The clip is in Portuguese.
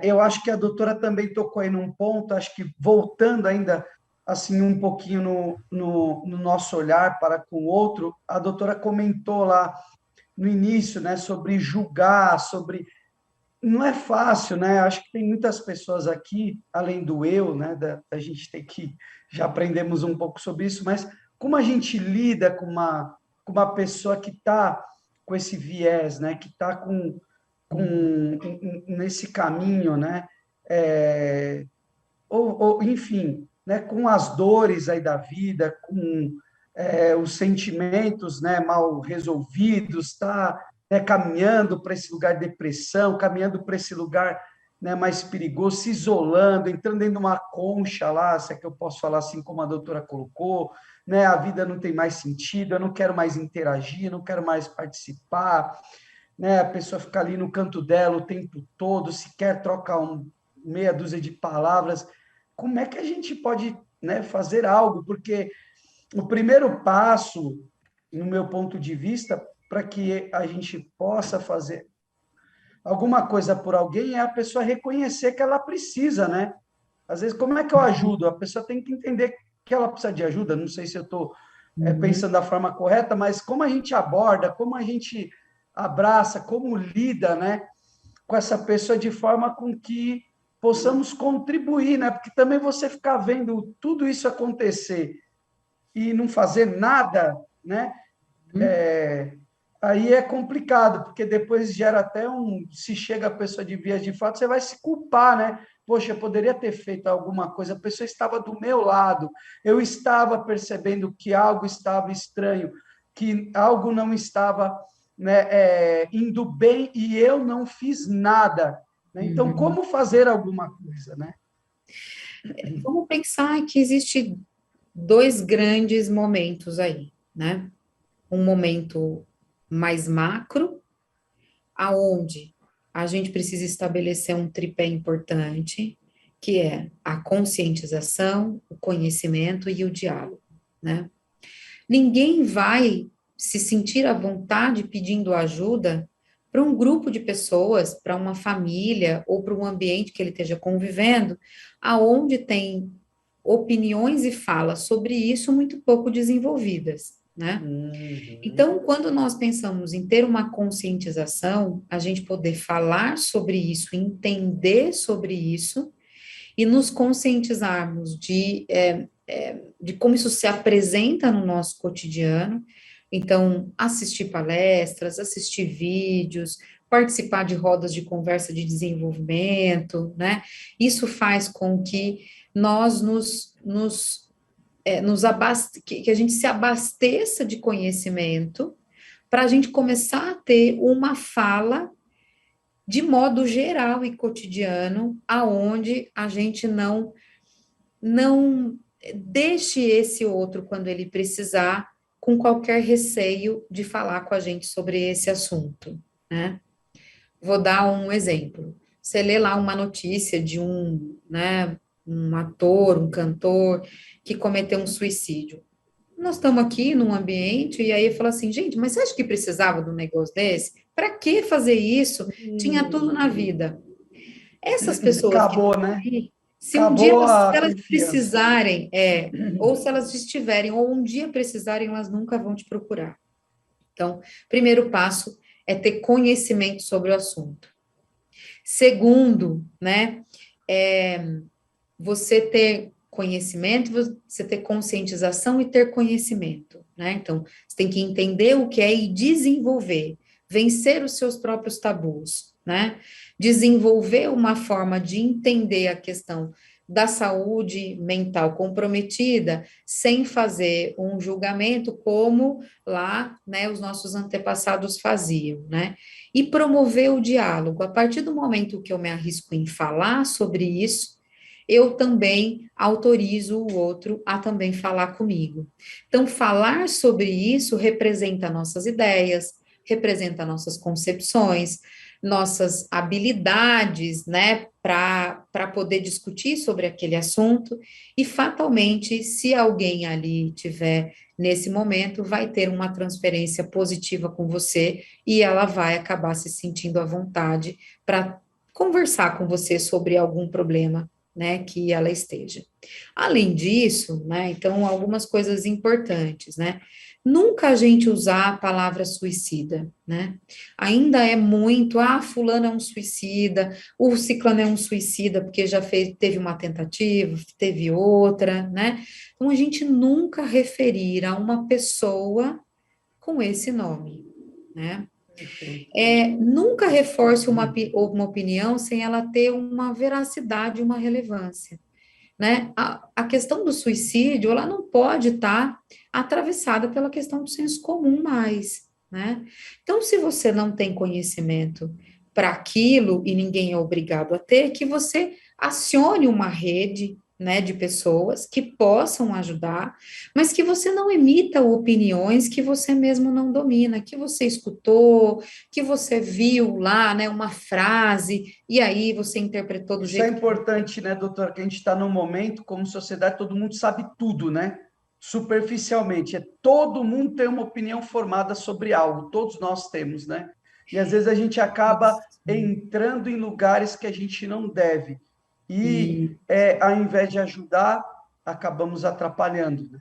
Eu acho que a doutora também tocou aí num ponto, acho que voltando ainda assim um pouquinho no nosso olhar para com o outro, a doutora comentou lá no início, né, sobre julgar, sobre... Não é fácil, né? Acho que tem muitas pessoas aqui, além do eu, né, da gente ter que... Já aprendemos um pouco sobre isso, mas como a gente lida com uma pessoa que está com esse viés, né, que está nesse caminho, né? Enfim, né, com as dores aí da vida, com os sentimentos, né, mal resolvidos, tá, né, caminhando para esse lugar de depressão, caminhando para esse lugar, né, mais perigoso, se isolando, entrando dentro de uma concha lá, se é que eu posso falar assim como a doutora colocou, né, a vida não tem mais sentido, eu não quero mais interagir, não quero mais participar, né, a pessoa fica ali no canto dela o tempo todo, sequer troca meia dúzia de palavras. Como é que a gente pode, né, fazer algo? Porque o primeiro passo, no meu ponto de vista, para que a gente possa fazer alguma coisa por alguém é a pessoa reconhecer que ela precisa, né? Às vezes, como é que eu ajudo? A pessoa tem que entender que ela precisa de ajuda. Não sei se eu estou pensando da forma correta, mas como a gente aborda, como a gente abraça, como lida, né, com essa pessoa de forma com que possamos contribuir, né? Porque também você ficar vendo tudo isso acontecer e não fazer nada, né? Aí é complicado, porque depois gera até se chega a pessoa de vias de fato, você vai se culpar, né? Poxa, eu poderia ter feito alguma coisa, a pessoa estava do meu lado, eu estava percebendo que algo estava estranho, que algo não estava, né, indo bem e eu não fiz nada, né? Então, como fazer alguma coisa, né? Vamos pensar que existe dois grandes momentos aí, né? Um momento mais macro, aonde a gente precisa estabelecer um tripé importante, que é a conscientização, o conhecimento e o diálogo, né? Ninguém vai se sentir à vontade pedindo ajuda para um grupo de pessoas, para uma família ou para um ambiente que ele esteja convivendo, aonde tem opiniões e falas sobre isso muito pouco desenvolvidas, né? Uhum. Então, quando nós pensamos em ter uma conscientização, a gente poder falar sobre isso, entender sobre isso e nos conscientizarmos de como isso se apresenta no nosso cotidiano. Então, assistir palestras, assistir vídeos, participar de rodas de conversa de desenvolvimento, né? Isso faz com que nós que a gente se abasteça de conhecimento para a gente começar a ter uma fala de modo geral e cotidiano, aonde a gente não deixe esse outro quando ele precisar com qualquer receio de falar com a gente sobre esse assunto, né? Vou dar um exemplo. Você lê lá uma notícia de um ator, um cantor que cometeu um suicídio. Nós estamos aqui num ambiente e aí fala assim, gente, mas você acha que precisava de um negócio desse? Para que fazer isso? Tinha tudo na vida. Essas pessoas que Acabou, estão né? ali, se um dia Acabou elas, se a elas confiança. precisarem, ou se elas estiverem, ou um dia precisarem, elas nunca vão te procurar. Então, primeiro passo é ter conhecimento sobre o assunto. Segundo, né, é você ter conhecimento, você ter conscientização e ter conhecimento, né? Então, você tem que entender o que é e desenvolver, vencer os seus próprios tabus, né? Desenvolver uma forma de entender a questão da saúde mental comprometida, sem fazer um julgamento como lá, né, os nossos antepassados faziam, né? E promover o diálogo. A partir do momento que eu me arrisco em falar sobre isso, eu também autorizo o outro a também falar comigo. Então, falar sobre isso representa nossas ideias, representa nossas concepções, nossas habilidades, né, para poder discutir sobre aquele assunto, e fatalmente, se alguém ali tiver nesse momento, vai ter uma transferência positiva com você e ela vai acabar se sentindo à vontade para conversar com você sobre algum problema, né, que ela esteja. Além disso, né, então, algumas coisas importantes, né, nunca a gente usar a palavra suicida, né, ainda é muito, fulano é um suicida, o ciclano é um suicida porque já teve uma tentativa, teve outra, né, então a gente nunca referir a uma pessoa com esse nome, né. Nunca reforce uma opinião sem ela ter uma veracidade, uma relevância, né? A questão do suicídio, ela não pode estar atravessada pela questão do senso comum mais, né? Então, se você não tem conhecimento para aquilo, e ninguém é obrigado a ter, que você acione uma rede, né, de pessoas que possam ajudar, mas que você não emita opiniões que você mesmo não domina, que você escutou, que você viu lá, né, uma frase, e aí você interpretou do Isso é jeito que... importante, né, doutor? Que a gente está num momento, como sociedade, todo mundo sabe tudo, né? Superficialmente. Todo mundo tem uma opinião formada sobre algo, todos nós temos, né? E às vezes a gente acaba entrando em lugares que a gente não deve. E, ao invés de ajudar, acabamos atrapalhando, né?